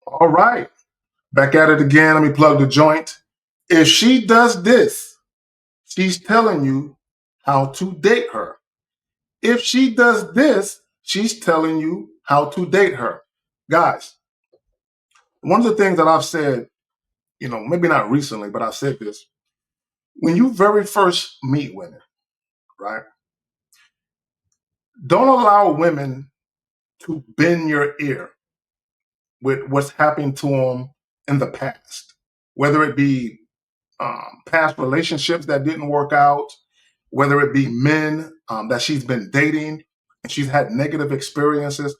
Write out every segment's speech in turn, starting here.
All right. Back at it again. Let me plug the joint. If she does this, she's telling you how to date her. If she does this, she's telling you how to date her. Guys, one of the things that I've said, maybe not recently, but I've said this. When you very first meet women, right? Don't allow women to bend your ear with what's happened to them in the past, whether it be past relationships that didn't work out, whether it be men that she's been dating and she's had negative experiences.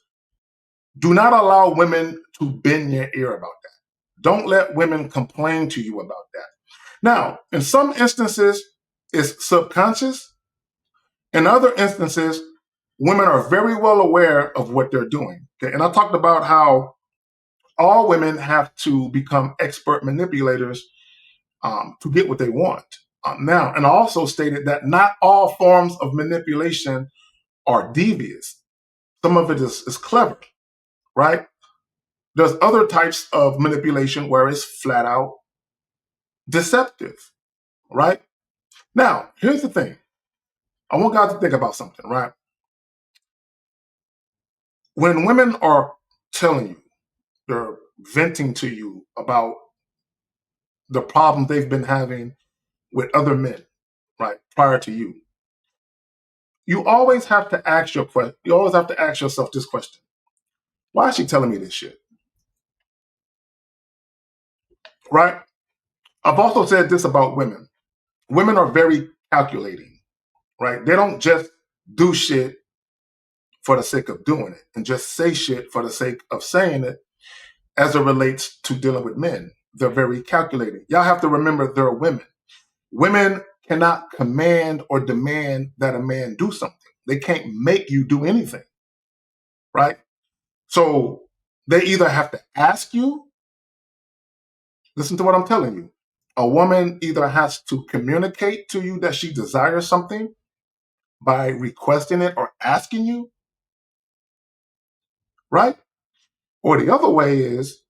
Do not allow women to bend your ear about that. Don't let women complain to you about that. Now, in some instances, it's subconscious. In other instances, women are very well aware of what they're doing. Okay? And I talked about how all women have to become expert manipulators to get what they want. Now, and I also stated that not all forms of manipulation are devious. Some of it is clever, right? There's other types of manipulation where it's flat out deceptive, right? Now, here's the thing. I want guys to think about something, right? When women are telling you, they're venting to you about the problems they've been having with other men, right, prior to you, you always have to ask you always have to ask yourself this question. Why is she telling me this shit? Right? I've also said this about women. Women are very calculating, right? They don't just do shit for the sake of doing it and just say shit for the sake of saying it as it relates to dealing with men. They're very calculating. Y'all have to remember they're women. Women cannot command or demand that a man do something. They can't make you do anything, right? So they either have to ask you, listen to what I'm telling you. A woman either has to communicate to you that she desires something by requesting it or asking you, right? Or the other way is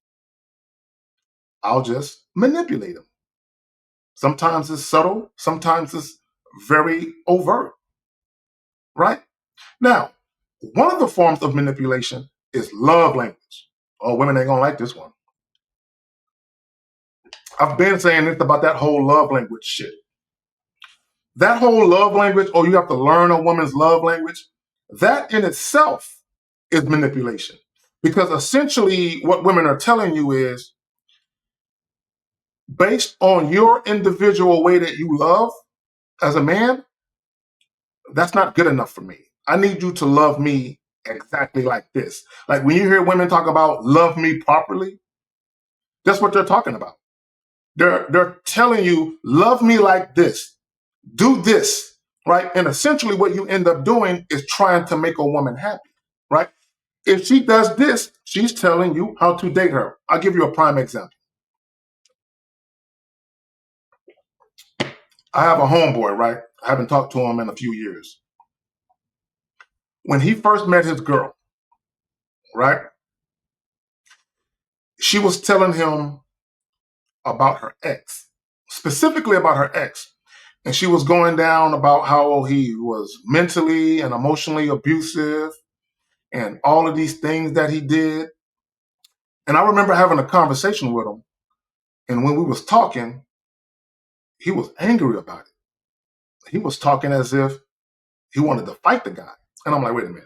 I'll just manipulate them. Sometimes it's subtle, sometimes it's very overt, right? Now, one of the forms of manipulation is love language. Oh, women ain't gonna like this one. I've been saying this about that whole love language shit. That whole love language, you have to learn a woman's love language, that in itself is manipulation. Because essentially what women are telling you is, based on your individual way that you love as a man, that's not good enough for me. I need you to love me exactly like this. Like when you hear women talk about love me properly, that's what they're talking about. They're telling you, love me like this, do this, right? And essentially what you end up doing is trying to make a woman happy, right? If she does this, she's telling you how to date her. I'll give you a prime example. I have a homeboy, right? I haven't talked to him in a few years. When he first met his girl, right? She was telling him about her ex, specifically about her ex. And she was going down about how he was mentally and emotionally abusive and all of these things that he did. And I remember having a conversation with him. And when we was talking, he was angry about it. He was talking as if he wanted to fight the guy. And I'm like, wait a minute.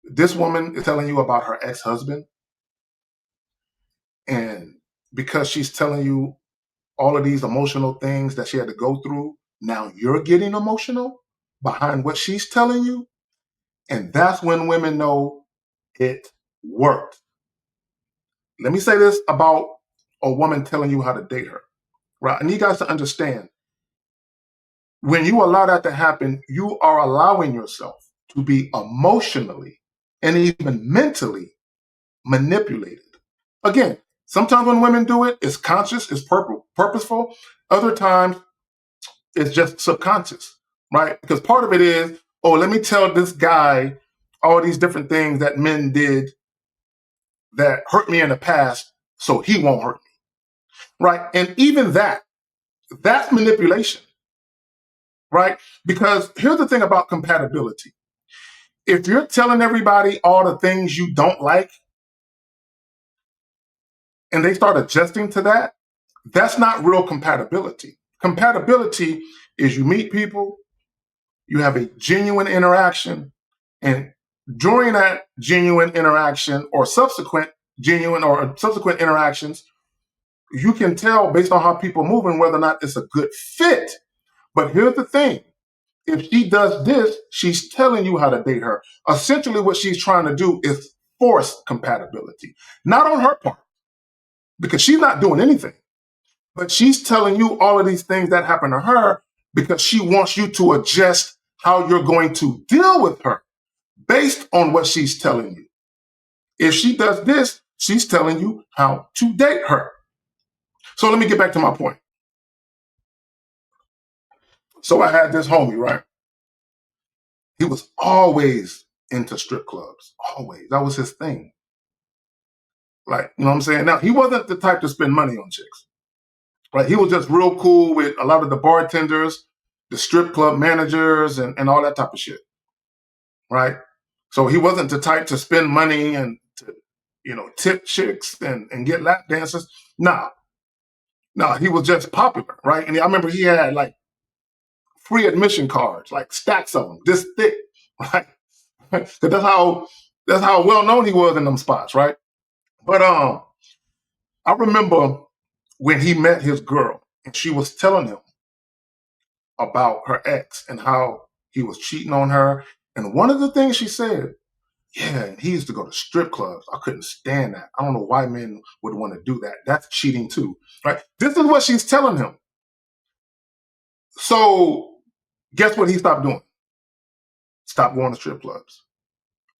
This woman is telling you about her ex-husband. And because she's telling you all of these emotional things that she had to go through, now you're getting emotional behind what she's telling you. And that's when women know it worked. Let me say this about a woman telling you how to date her, right? I need you guys to understand, when you allow that to happen, you are allowing yourself to be emotionally and even mentally manipulated. Again, sometimes when women do it, it's conscious, it's purposeful. Other times, it's just subconscious, right? Because part of it is, let me tell this guy all these different things that men did that hurt me in the past so he won't hurt me. Right? And even that's manipulation. Right? Because here's the thing about compatibility. If you're telling everybody all the things you don't like and they start adjusting to that, that's not real compatibility. Compatibility is you meet people, you have a genuine interaction, and during that genuine interaction or subsequent interactions, you can tell based on how people move and whether or not it's a good fit. But here's the thing. If she does this, she's telling you how to date her. Essentially, what she's trying to do is force compatibility. Not on her part, because she's not doing anything. But she's telling you all of these things that happen to her because she wants you to adjust how you're going to deal with her based on what she's telling you. If she does this, she's telling you how to date her. So let me get back to my point. So I had this homie, right? He was always into strip clubs. Always. That was his thing. Like, you know what I'm saying? Now, he wasn't the type to spend money on chicks. Right? He was just real cool with a lot of the bartenders, the strip club managers, and all that type of shit. Right? So he wasn't the type to spend money and to, tip chicks and get lap dances. Nah. He was just popular, right? And I remember he had like free admission cards, like stacks of them, this thick, right? Because that's how well known he was in them spots, right? But I remember when he met his girl and she was telling him about her ex and how he was cheating on her. And one of the things she said, yeah, he used to go to strip clubs. I couldn't stand that. I don't know why men would want to do that. That's cheating too, right? This is what she's telling him. So guess what he stopped doing? Stopped going to strip clubs.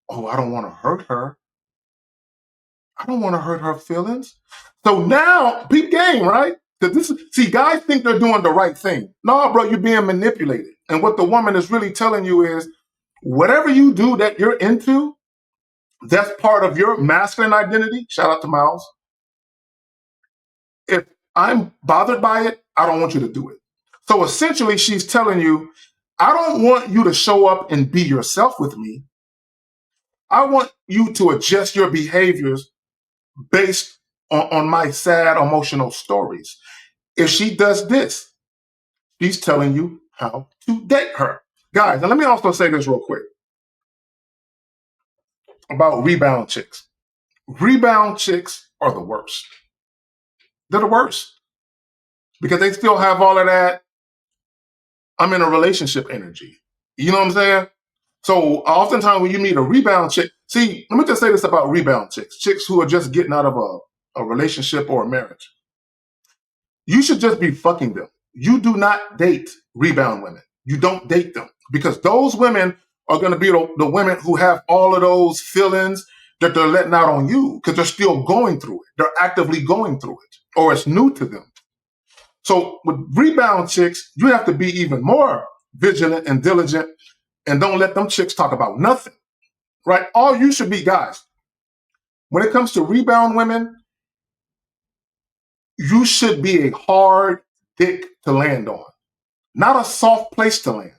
Oh, I don't want to hurt her. I don't want to hurt her feelings. So now, peep game, right? Because guys think they're doing the right thing. No, bro, you're being manipulated. And what the woman is really telling you is, whatever you do that you're into, that's part of your masculine identity. Shout out to Miles. If I'm bothered by it, I don't want you to do it. So essentially, she's telling you, I don't want you to show up and be yourself with me. I want you to adjust your behaviors based on my sad emotional stories. If she does this, she's telling you how to date her. Guys, and let me also say this real quick about rebound chicks. Rebound chicks are the worst. They're the worst because they still have all of that I'm in a relationship energy. You know what I'm saying? So oftentimes when you meet a rebound chick, see, let me just say this about rebound chicks who are just getting out of a relationship or a marriage. You should just be fucking them. You do not date rebound women. You don't date them because those women are going to be the women who have all of those feelings that they're letting out on you because they're still going through it. They're actively going through it or it's new to them. So with rebound chicks, you have to be even more vigilant and diligent and don't let them chicks talk about nothing, right? All you should be, guys, when it comes to rebound women, you should be a hard dick to land on, not a soft place to land.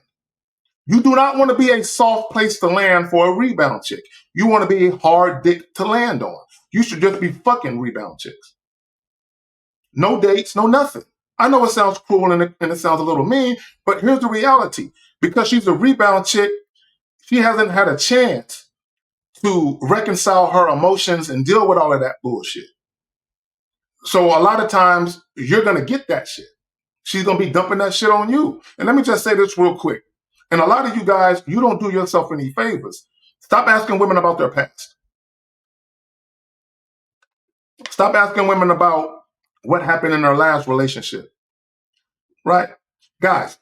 You do not want to be a soft place to land for a rebound chick. You want to be a hard dick to land on. You should just be fucking rebound chicks. No dates, no nothing. I know it sounds cruel and it sounds a little mean, but here's the reality. Because she's a rebound chick, she hasn't had a chance to reconcile her emotions and deal with all of that bullshit. So a lot of times you're going to get that shit. She's going to be dumping that shit on you. And let me just say this real quick. And a lot of you guys, you don't do yourself any favors. Stop asking women about their past. Stop asking women about what happened in their last relationship. Right? Guys,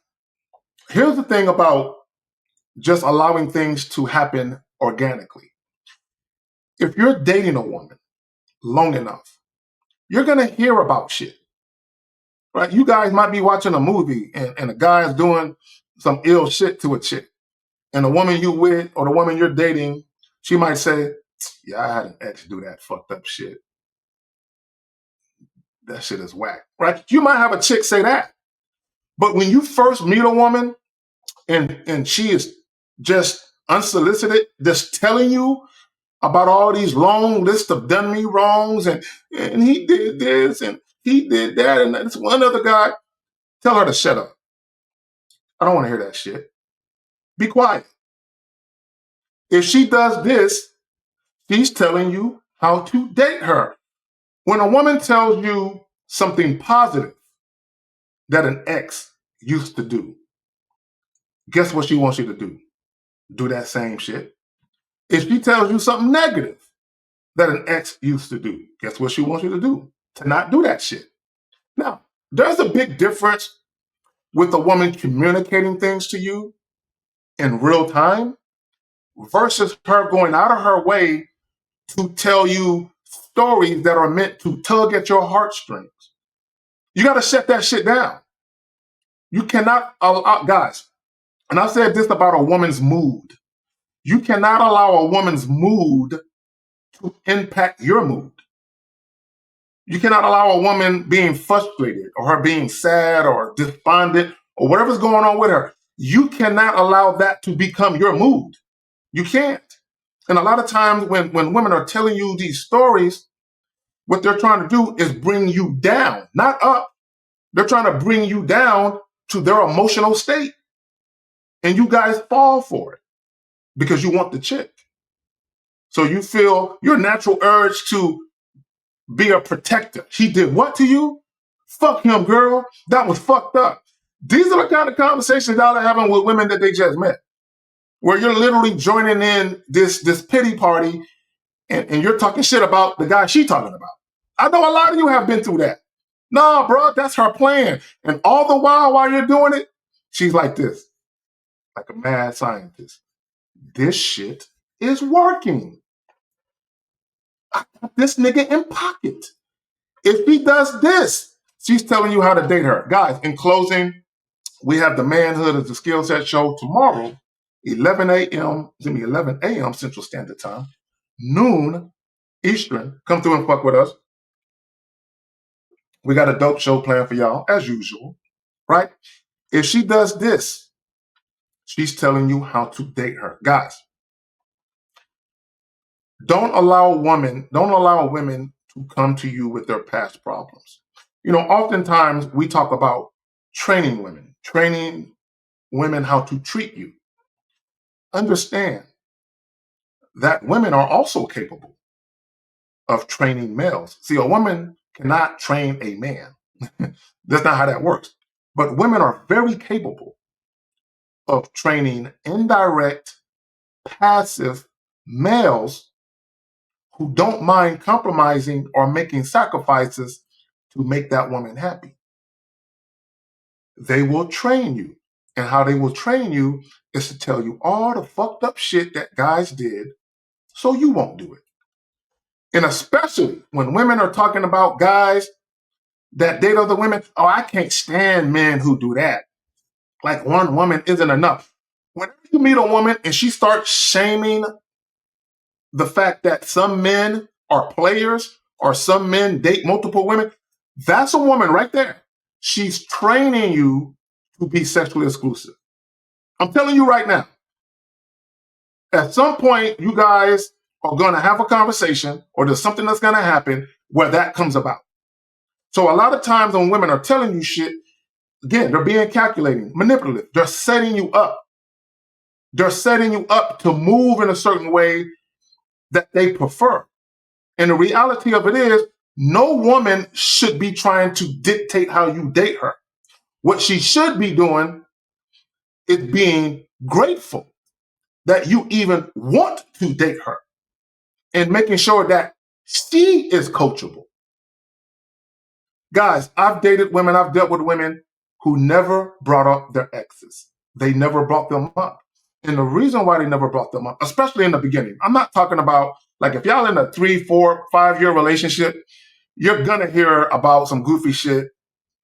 here's the thing about just allowing things to happen organically. If you're dating a woman long enough, you're going to hear about shit. Right? You guys might be watching a movie and a guy is doing some ill shit to a chick. And the woman you with or the woman you're dating, she might say, Yeah, I had an ex do that fucked up shit. That shit is whack, right? You might have a chick say that. But when you first meet a woman and she is just unsolicited, just telling you about all these long lists of done me wrongs and he did this and he did that and that's one other guy, tell her to shut up. I don't want to hear that shit. Be quiet. If she does this, she's telling you how to date her. When a woman tells you something positive that an ex used to do, guess what she wants you to do? Do that same shit. If she tells you something negative that an ex used to do, guess what she wants you to do? To not do that shit. Now, there's a big difference with a woman communicating things to you in real time versus her going out of her way to tell you stories that are meant to tug at your heartstrings. You got to shut that shit down. You cannot allow, guys, and I've said this about a woman's mood. You cannot allow a woman's mood to impact your mood. You cannot allow a woman being frustrated or her being sad or despondent or whatever's going on with her. You cannot allow that to become your mood. You can't. And a lot of times when women are telling you these stories, what they're trying to do is bring you down, not up. They're trying to bring you down to their emotional state. And you guys fall for it because you want the chick. So you feel your natural urge to be a protector. He did what to you? Fuck him, girl. That was fucked up. These are the kind of conversations y'all are having with women that they just met, where you're literally joining in this pity party and you're talking shit about the guy she's talking about. I know a lot of you have been through that. Nah, bro, that's her plan. And all the while you're doing it, she's like this, like a mad scientist. This shit is working. I got this nigga in pocket. If he does this, she's telling you how to date her. Guys, in closing, we have the Manhood as the Skill Set show tomorrow, 11 a.m. Central Standard Time, noon Eastern. Come through and fuck with us. We got a dope show planned for y'all, as usual, right? If she does this, she's telling you how to date her. Guys, don't allow women to come to you with their past problems. You know, oftentimes we talk about training women how to treat you. Understand that women are also capable of training males. See, a woman cannot train a man. That's not how that works. But women are very capable of training indirect, passive males who don't mind compromising or making sacrifices to make that woman happy. They will train you. And how they will train you is to tell you all the fucked up shit that guys did so you won't do it. And especially when women are talking about guys that date other women, oh, I can't stand men who do that. Like one woman isn't enough. Whenever you meet a woman and she starts shaming the fact that some men are players or some men date multiple women, that's a woman right there. She's training you to be sexually exclusive. I'm telling you right now, at some point, you guys are going to have a conversation or there's something that's going to happen where that comes about. So a lot of times when women are telling you shit, again, they're being calculating, manipulative. They're setting you up. They're setting you up to move in a certain way that they prefer. And the reality of it is, no woman should be trying to dictate how you date her. What she should be doing is being grateful that you even want to date her and making sure that she is coachable. Guys, I've dated women, I've dealt with women who never brought up their exes. They never brought them up. And the reason why they never brought them up, especially in the beginning, I'm not talking about, like, if y'all in a 3, 4, 5-year relationship, you're going to hear about some goofy shit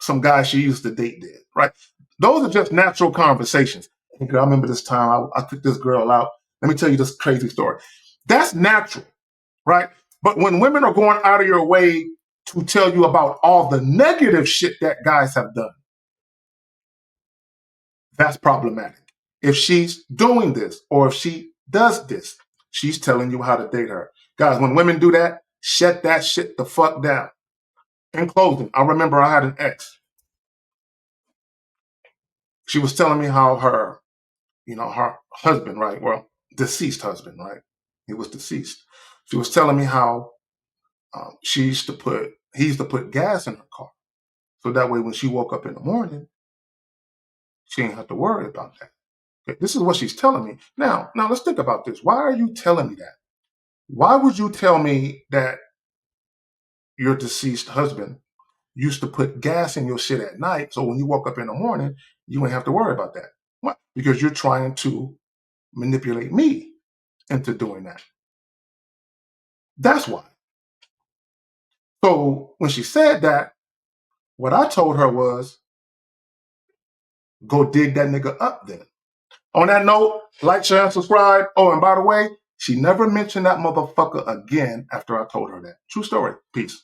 some guy she used to date did, right? Those are just natural conversations. I remember this time I took this girl out. Let me tell you this crazy story. That's natural. right? But when women are going out of your way to tell you about all the negative shit that guys have done, that's problematic. If she's doing this or if she does this, she's telling you how to date her. Guys, when women do that, shut that shit the fuck down. In closing, I remember I had an ex. She was telling me how her husband, right? Well, deceased husband, right? He was deceased. She was telling me how he used to put gas in her car. So that way when she woke up in the morning, she didn't have to worry about that. Okay, this is what she's telling me. Now let's think about this. Why are you telling me that? Why would you tell me that your deceased husband used to put gas in your shit at night, so when you woke up in the morning, you wouldn't have to worry about that? Why? Because you're trying to manipulate me into doing that. That's why. So when she said that, what I told her was, go dig that nigga up then. On that note, like, share, and subscribe. Oh, and by the way, she never mentioned that motherfucker again after I told her that. True story. Peace.